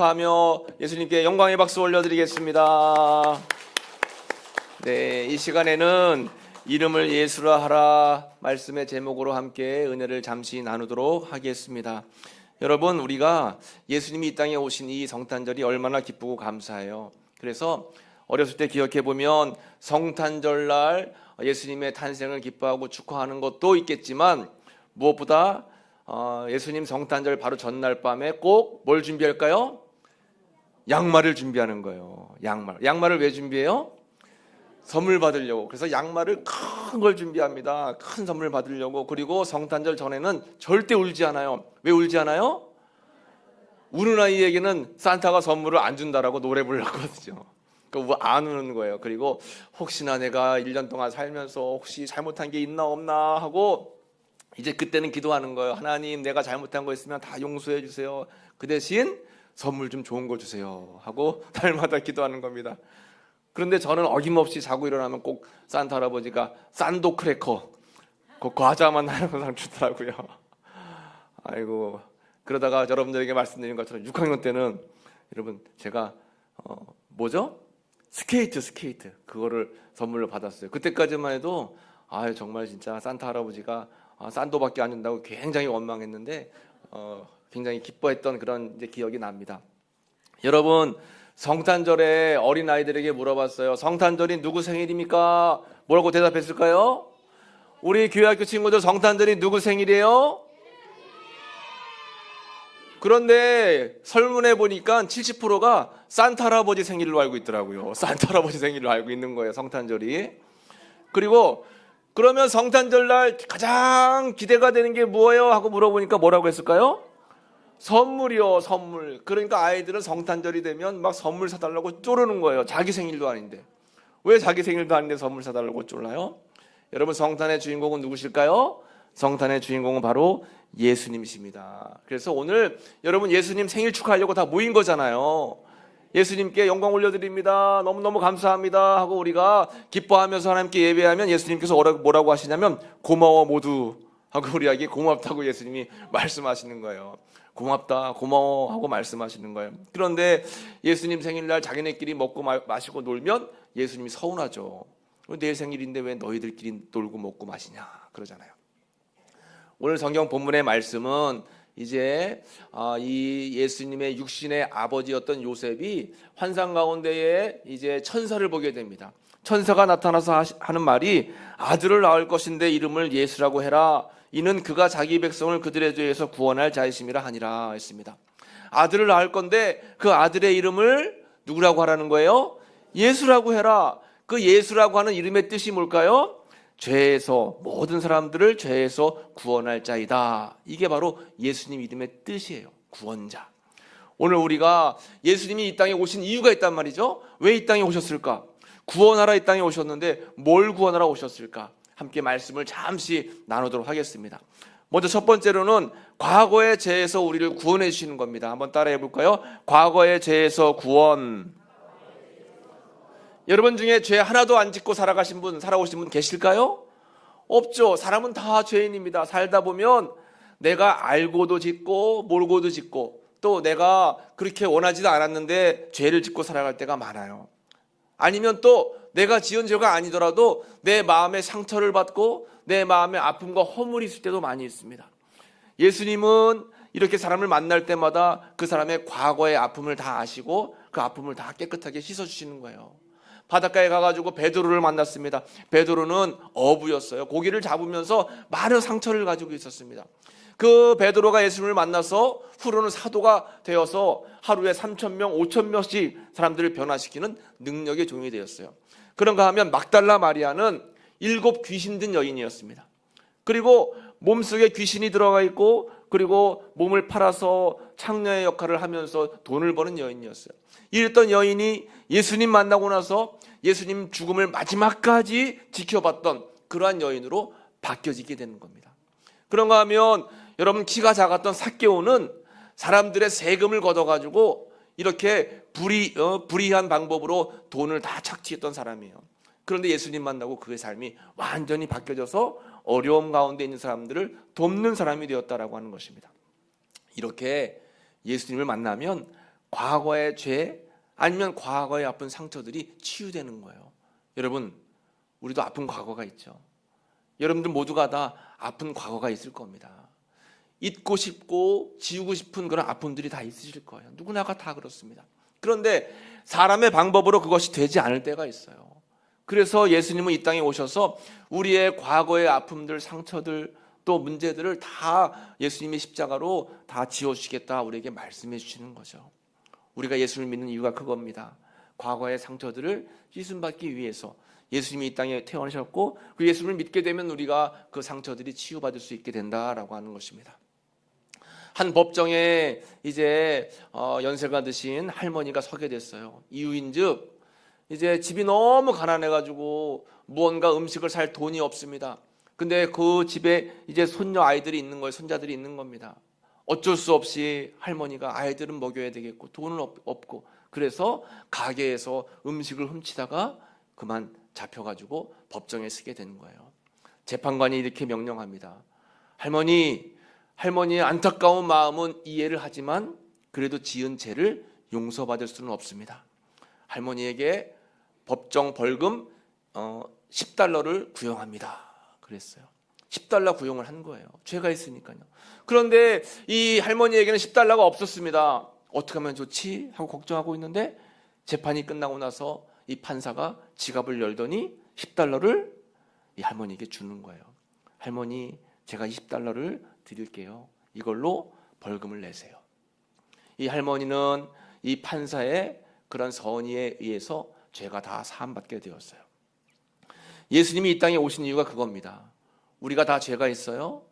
축하하며 예수님께 영광의 박수 올려드리겠습니다. 네, 이 시간에는 이름을 예수라 하라 말씀의 제목으로 함께 은혜를 잠시 나누도록 하겠습니다. 여러분, 우리가 예수님이 이 땅에 오신 이 성탄절이 얼마나 기쁘고 감사해요. 그래서 어렸을 때 기억해 보면 성탄절날 예수님의 탄생을 기뻐하고 축하하는 것도 있겠지만 무엇보다 예수님 성탄절 바로 전날 밤에 꼭 뭘 준비할까요? 양말을 준비하는 거예요. 양말을 왜 준비해요? 선물 받으려고. 그래서 양말을 큰 걸 준비합니다. 큰 선물 받으려고. 그리고 성탄절 전에는 절대 울지 않아요. 왜 울지 않아요? 우는 아이에게는 산타가 선물을 안 준다라고 노래 불렀거든요. 안 우는 거예요. 그리고 혹시나 내가 1년 동안 살면서 혹시 잘못한 게 있나 없나 하고 이제 그때는 기도하는 거예요. 하나님, 내가 잘못한 거 있으면 다 용서해 주세요. 그 대신 선물 좀 좋은 거 주세요 하고 날마다 기도하는 겁니다. 그런데 저는 어김없이 자고 일어나면 꼭 산타 할아버지가 산도 크래커 그 과자만 항상 주더라고요. 아이고, 그러다가 여러분들에게 말씀드린 것처럼 6학년 때는 여러분 제가 스케이트 그거를 선물로 받았어요. 그때까지만 해도 정말 진짜 산타 할아버지가 산도밖에 안 준다고 굉장히 원망했는데 굉장히 기뻐했던 그런 이제 기억이 납니다. 여러분, 성탄절에 어린아이들에게 물어봤어요. 성탄절이 누구 생일입니까? 뭐라고 대답했을까요? 우리 교회학교 친구들 성탄절이 누구 생일이에요? 그런데 설문해 보니까 70%가 산타 할아버지 생일로 알고 있더라고요. 산타 할아버지 생일로 알고 있는 거예요, 성탄절이. 그리고 그러면 성탄절날 가장 기대가 되는 게 뭐예요? 하고 물어보니까 뭐라고 했을까요? 선물이요, 선물. 그러니까 아이들은 성탄절이 되면 막 선물 사달라고 쪼르는 거예요. 자기 생일도 아닌데. 왜 자기 생일도 아닌데 선물 사달라고 쫄라요? 여러분, 성탄의 주인공은 누구실까요? 성탄의 주인공은 바로 예수님이십니다. 그래서 오늘 여러분 예수님 생일 축하하려고 다 모인 거잖아요. 예수님께 영광 올려드립니다. 너무너무 감사합니다 하고 우리가 기뻐하면서 하나님께 예배하면 예수님께서 뭐라고 하시냐면 고마워 모두 하고 우리에게 고맙다고 예수님이 말씀하시는 거예요. 고맙다, 고마워 하고 말씀하시는 거예요. 그런데 예수님 생일날 자기네끼리 먹고 마시고 놀면 예수님이 서운하죠. 내 생일인데 왜 너희들끼리 놀고 먹고 마시냐 그러잖아요. 오늘 성경 본문의 말씀은 이제 이 예수님의 육신의 아버지였던 요셉이 환상 가운데에 이제 천사를 보게 됩니다. 천사가 나타나서 하는 말이 아들을 낳을 것인데 이름을 예수라고 해라. 이는 그가 자기 백성을 그들의 죄에서 구원할 자이심이라 하니라 했습니다. 아들을 낳을 건데 그 아들의 이름을 누구라고 하라는 거예요? 예수라고 해라. 그 예수라고 하는 이름의 뜻이 뭘까요? 죄에서, 모든 사람들을 죄에서 구원할 자이다. 이게 바로 예수님 이름의 뜻이에요. 구원자. 오늘 우리가 예수님이 이 땅에 오신 이유가 있단 말이죠. 왜 이 땅에 오셨을까? 구원하라 이 땅에 오셨는데 뭘 구원하라 오셨을까? 함께 말씀을 잠시 나누도록 하겠습니다. 먼저 첫 번째로는 과거의 죄에서 우리를 구원해 주시는 겁니다. 한번 따라해 볼까요? 과거의 죄에서 구원. 여러분 중에 죄 하나도 안 짓고 살아오신 분 계실까요? 없죠. 사람은 다 죄인입니다. 살다 보면 내가 알고도 짓고 모르고도 짓고 또 내가 그렇게 원하지도 않았는데 죄를 짓고 살아갈 때가 많아요. 아니면 또 내가 지은 죄가 아니더라도 내 마음에 상처를 받고 내 마음에 아픔과 허물이 있을 때도 많이 있습니다. 예수님은 이렇게 사람을 만날 때마다 그 사람의 과거의 아픔을 다 아시고 그 아픔을 다 깨끗하게 씻어주시는 거예요. 바닷가에 가가지고 베드로를 만났습니다. 베드로는 어부였어요. 고기를 잡으면서 많은 상처를 가지고 있었습니다. 그 베드로가 예수님을 만나서 후로는 사도가 되어서 하루에 3,000명, 5,000명씩 사람들을 변화시키는 능력의 종이 되었어요. 그런가 하면 막달라 마리아는 7 귀신 든 여인이었습니다. 그리고 몸속에 귀신이 들어가 있고 그리고 몸을 팔아서 창녀의 역할을 하면서 돈을 버는 여인이었어요. 이랬던 여인이 예수님 만나고 나서 예수님 죽음을 마지막까지 지켜봤던 그러한 여인으로 바뀌어지게 되는 겁니다. 그런가 하면 여러분 키가 작았던 삭개오는 사람들의 세금을 걷어가지고 이렇게 불의한 방법으로 돈을 다 착취했던 사람이에요. 그런데 예수님 만나고 그의 삶이 완전히 바뀌어져서 어려움 가운데 있는 사람들을 돕는 사람이 되었다라고 하는 것입니다. 이렇게 예수님을 만나면 과거의 죄 아니면 과거의 아픈 상처들이 치유되는 거예요. 여러분, 우리도 아픈 과거가 있죠. 여러분들 모두가 다 아픈 과거가 있을 겁니다. 잊고 싶고 지우고 싶은 그런 아픔들이 다 있으실 거예요. 누구나가 다 그렇습니다. 그런데 사람의 방법으로 그것이 되지 않을 때가 있어요. 그래서 예수님은 이 땅에 오셔서 우리의 과거의 아픔들, 상처들, 또 문제들을 다 예수님의 십자가로 다 지워주시겠다 우리에게 말씀해 주시는 거죠. 우리가 예수를 믿는 이유가 그겁니다. 과거의 상처들을 씻음받기 위해서 예수님이 이 땅에 태어나셨고 그 예수를 믿게 되면 우리가 그 상처들이 치유받을 수 있게 된다라고 하는 것입니다. 한 법정에 이제 연세가 드신 할머니가 서게 됐어요. 이유인즉 이제 집이 너무 가난해가지고 무언가 음식을 살 돈이 없습니다. 근데 그 집에 이제 손녀 아이들이 있는 거예요. 손자들이 있는 겁니다. 어쩔 수 없이 할머니가 아이들은 먹여야 되겠고 돈은 없고 그래서 가게에서 음식을 훔치다가 그만 잡혀가지고 법정에 서게 되는 거예요. 재판관이 이렇게 명령합니다. 할머니의 안타까운 마음은 이해를 하지만 그래도 지은 죄를 용서받을 수는 없습니다. 할머니에게 법정 벌금 10달러를 구형합니다. 그랬어요. 10달러 구형을 한 거예요. 죄가 있으니까요. 그런데 이 할머니에게는 10달러가 없었습니다. 어떻게 하면 좋지? 하고 걱정하고 있는데 재판이 끝나고 나서 이 판사가 지갑을 열더니 10달러를 이 할머니에게 주는 거예요. 할머니, 제가 20달러를 드릴게요. 이걸로 벌금을 내세요. 이 할머니는 이 판사의 그런 선의에 의해서 죄가 다 사함받게 되었어요. 예수님이 이 땅에 오신 이유가 그겁니다. 우리가 다 죄가 있어요.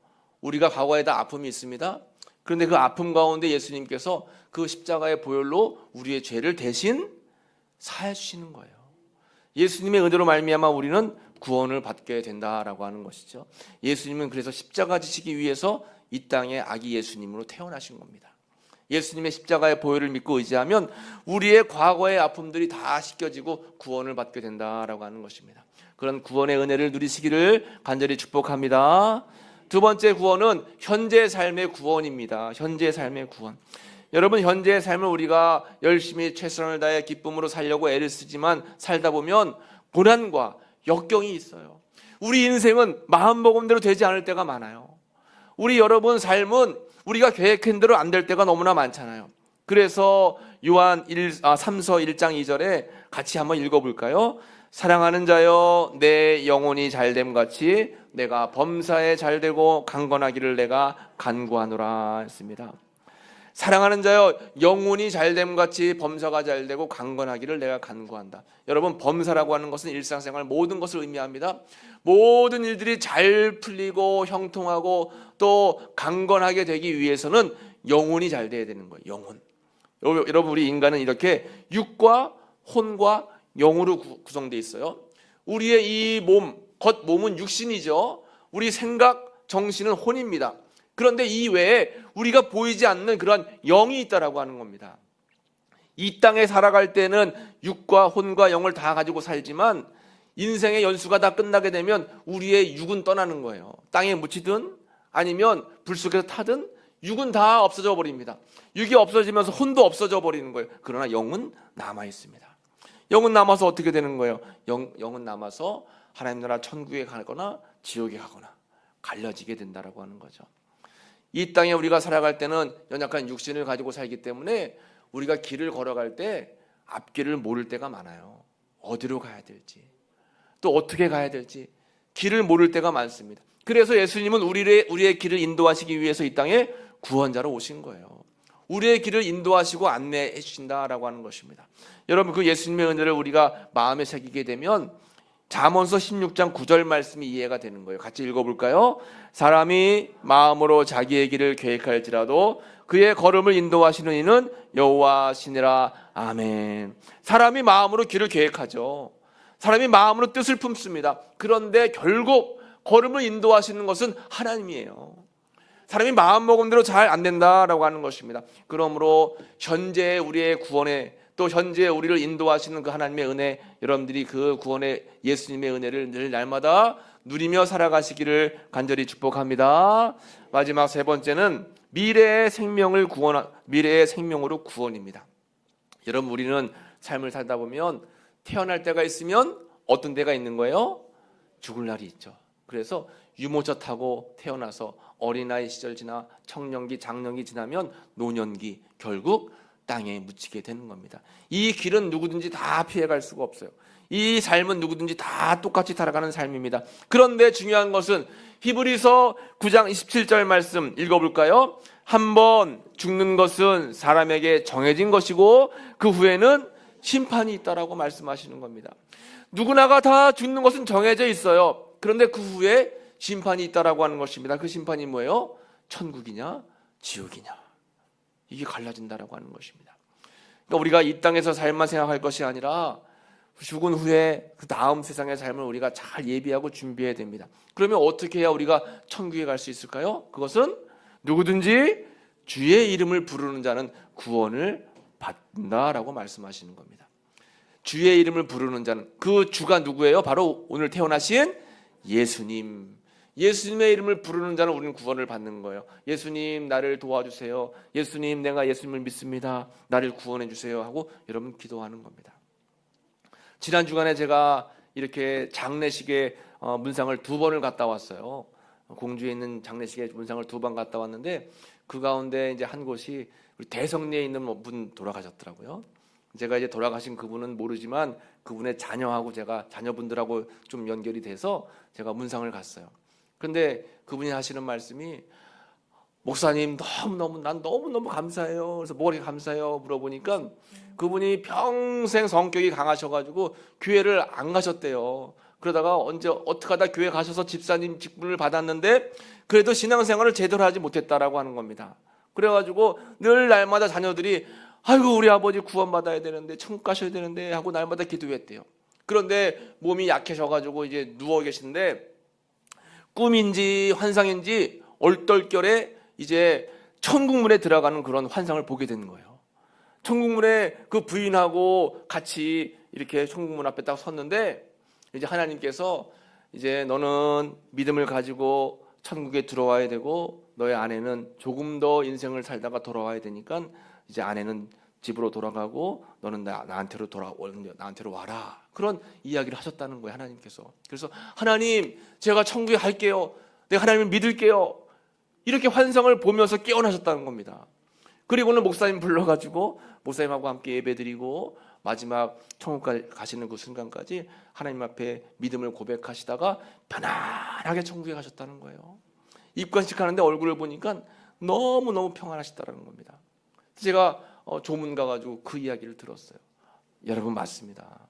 우리가 과거에 다 아픔이 있습니다. 그런데 그 아픔 가운데 예수님께서 그 십자가의 보혈로 우리의 죄를 대신 사해 주시는 거예요. 예수님의 은혜로 말미암아 우리는 구원을 받게 된다라고 하는 것이죠. 예수님은 그래서 십자가 지시기 위해서 이 땅에 아기 예수님으로 태어나신 겁니다. 예수님의 십자가의 보혈을 믿고 의지하면 우리의 과거의 아픔들이 다 씻겨지고 구원을 받게 된다라고 하는 것입니다. 그런 구원의 은혜를 누리시기를 간절히 축복합니다. 두 번째 구원은 현재 삶의 구원입니다. 현재 삶의 구원. 여러분, 현재의 삶을 우리가 열심히 최선을 다해 기쁨으로 살려고 애를 쓰지만 살다 보면 고난과 역경이 있어요. 우리 인생은 마음먹은 대로 되지 않을 때가 많아요. 우리 여러분 삶은 우리가 계획한 대로 안 될 때가 너무나 많잖아요. 그래서 요한 3서 1장 2절에 같이 한번 읽어볼까요? 사랑하는 자여, 내 영혼이 잘됨 같이 내가 범사에 잘되고 강건하기를 내가 간구하노라 했습니다. 사랑하는 자여, 영혼이 잘됨 같이 범사가 잘되고 강건하기를 내가 간구한다. 여러분, 범사라고 하는 것은 일상생활 모든 것을 의미합니다. 모든 일들이 잘 풀리고 형통하고 또 강건하게 되기 위해서는 영혼이 잘 돼야 되는 거예요. 영혼. 여러분, 우리 인간은 이렇게 육과 혼과 영으로 구성되어 있어요. 우리의 이 겉몸은 육신이죠. 우리 생각, 정신은 혼입니다. 그런데 이 외에 우리가 보이지 않는 그런 영이 있다라고 하는 겁니다. 이 땅에 살아갈 때는 육과 혼과 영을 다 가지고 살지만 인생의 연수가 다 끝나게 되면 우리의 육은 떠나는 거예요. 땅에 묻히든 아니면 불 속에서 타든 육은 다 없어져 버립니다. 육이 없어지면서 혼도 없어져 버리는 거예요. 그러나 영은 남아 있습니다. 영은 남아서 어떻게 되는 거예요? 영은 남아서 하나님 나라 천국에 가거나 지옥에 가거나 갈려지게 된다라고 하는 거죠. 이 땅에 우리가 살아갈 때는 연약한 육신을 가지고 살기 때문에 우리가 길을 걸어갈 때 앞길을 모를 때가 많아요. 어디로 가야 될지, 또 어떻게 가야 될지 길을 모를 때가 많습니다. 그래서 예수님은 우리의 길을 인도하시기 위해서 이 땅에 구원자로 오신 거예요. 우리의 길을 인도하시고 안내해 주신다라고 하는 것입니다. 여러분, 그 예수님의 은혜를 우리가 마음에 새기게 되면 잠언서 16장 9절 말씀이 이해가 되는 거예요. 같이 읽어볼까요? 사람이 마음으로 자기의 길을 계획할지라도 그의 걸음을 인도하시는 이는 여호와시니라. 아멘. 사람이 마음으로 길을 계획하죠. 사람이 마음으로 뜻을 품습니다. 그런데 결국 걸음을 인도하시는 것은 하나님이에요. 사람이 마음먹은 대로 잘 안 된다라고 하는 것입니다. 그러므로 현재 우리의 구원에 또 현재 우리를 인도하시는 그 하나님의 은혜, 여러분들이 그 구원의 예수님의 은혜를 늘 날마다 누리며 살아가시기를 간절히 축복합니다. 마지막 세 번째는 미래의 생명으로 구원입니다. 여러분, 우리는 삶을 살다 보면 태어날 때가 있으면 어떤 때가 있는 거예요? 죽을 날이 있죠. 그래서 유모차 타고 태어나서 어린아이 시절 지나 청년기, 장년기 지나면 노년기, 결국 땅에 묻히게 되는 겁니다. 이 길은 누구든지 다 피해갈 수가 없어요. 이 삶은 누구든지 다 똑같이 살아가는 삶입니다. 그런데 중요한 것은 히브리서 9장 27절 말씀 읽어볼까요? 한번 죽는 것은 사람에게 정해진 것이고 그 후에는 심판이 있다라고 말씀하시는 겁니다. 누구나가 다 죽는 것은 정해져 있어요. 그런데 그 후에 심판이 있다라고 하는 것입니다. 그 심판이 뭐예요? 천국이냐 지옥이냐, 이게 갈라진다라고 하는 것입니다. 그러니까 우리가 이 땅에서 삶만 생각할 것이 아니라 죽은 후에 그 다음 세상의 삶을 우리가 잘 예비하고 준비해야 됩니다. 그러면 어떻게 해야 우리가 천국에 갈 수 있을까요? 그것은 누구든지 주의 이름을 부르는 자는 구원을 받는다라고 말씀하시는 겁니다. 주의 이름을 부르는 자는, 그 주가 누구예요? 바로 오늘 태어나신 예수님. 예수님의 이름을 부르는 자는 우리는 구원을 받는 거예요. 예수님 나를 도와주세요. 예수님 내가 예수님을 믿습니다. 나를 구원해 주세요 하고 여러분 기도하는 겁니다. 지난 주간에 제가 이렇게 장례식에 문상을 2번을 갔다 왔어요. 공주에 있는 장례식에 문상을 2번 갔다 왔는데 그 가운데 이제 한 곳이 우리 대성리에 있는 분 돌아가셨더라고요. 제가 이제 돌아가신 그분은 모르지만 그분의 자녀하고 제가 자녀분들하고 좀 연결이 돼서 제가 문상을 갔어요. 그런데 그분이 하시는 말씀이, 목사님 난 너무너무 감사해요. 그래서 뭐가 그렇게 감사해요? 물어보니까 그분이 평생 성격이 강하셔가지고 교회를 안 가셨대요. 그러다가 언제 어떻게 하다 교회 가셔서 집사님 직분을 받았는데 그래도 신앙생활을 제대로 하지 못했다라고 하는 겁니다. 그래가지고 늘 날마다 자녀들이 아이고 우리 아버지 구원받아야 되는데 천국 가셔야 되는데 하고 날마다 기도했대요. 그런데 몸이 약해져가지고 이제 누워 계신데 꿈인지 환상인지 얼떨결에 이제 천국문에 들어가는 그런 환상을 보게 되는 거예요. 천국문에 그 부인하고 같이 이렇게 천국문 앞에 딱 섰는데 이제 하나님께서 이제 너는 믿음을 가지고 천국에 들어와야 되고 너의 아내는 조금 더 인생을 살다가 돌아와야 되니까 이제 아내는 집으로 돌아가고 너는 나한테로 와라. 그런 이야기를 하셨다는 거예요, 하나님께서. 그래서 하나님, 제가 천국에 갈게요. 내가 하나님을 믿을게요. 이렇게 환상을 보면서 깨어나셨다는 겁니다. 그리고는 목사님 불러가지고 목사님하고 함께 예배드리고 마지막 천국까지 가시는 그 순간까지 하나님 앞에 믿음을 고백하시다가 편안하게 천국에 가셨다는 거예요. 입관식 하는데 얼굴을 보니까 너무너무 평안하시다는 겁니다. 제가 조문 가가지고 그 이야기를 들었어요. 여러분 맞습니다.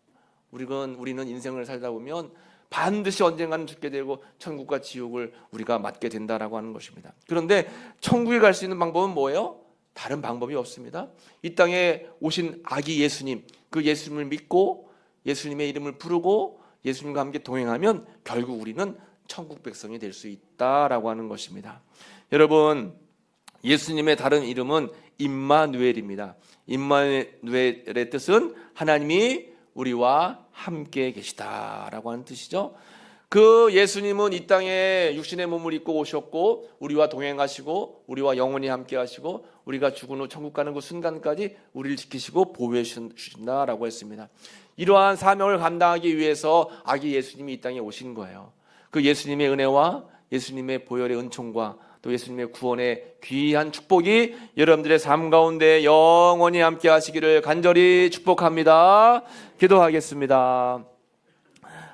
우리는 인생을 살다 보면 반드시 언젠가는 죽게 되고 천국과 지옥을 우리가 맞게 된다라고 하는 것입니다. 그런데 천국에 갈 수 있는 방법은 뭐예요? 다른 방법이 없습니다. 이 땅에 오신 아기 예수님, 그 예수님을 믿고 예수님의 이름을 부르고 예수님과 함께 동행하면 결국 우리는 천국 백성이 될 수 있다라고 하는 것입니다. 여러분, 예수님의 다른 이름은 임마누엘입니다. 임마누엘의 뜻은 하나님이 우리와 함께 계시다라고 하는 뜻이죠. 그 예수님은 이 땅에 육신의 몸을 입고 오셨고 우리와 동행하시고 우리와 영원히 함께 하시고 우리가 죽은 후 천국 가는 그 순간까지 우리를 지키시고 보호해 주신다라고 했습니다. 이러한 사명을 감당하기 위해서 아기 예수님이 이 땅에 오신 거예요. 그 예수님의 은혜와 예수님의 보혈의 은총과 또 예수님의 구원의 귀한 축복이 여러분들의 삶 가운데 영원히 함께 하시기를 간절히 축복합니다. 기도하겠습니다.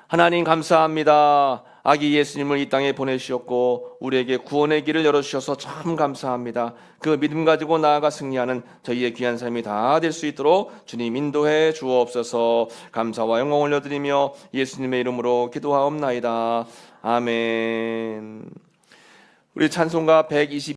하나님 감사합니다. 아기 예수님을 이 땅에 보내주셨고 우리에게 구원의 길을 열어주셔서 참 감사합니다. 그 믿음 가지고 나아가 승리하는 저희의 귀한 삶이 다 될 수 있도록 주님 인도해 주옵소서. 감사와 영광 올려드리며 예수님의 이름으로 기도하옵나이다. 아멘. 우리 찬송가 120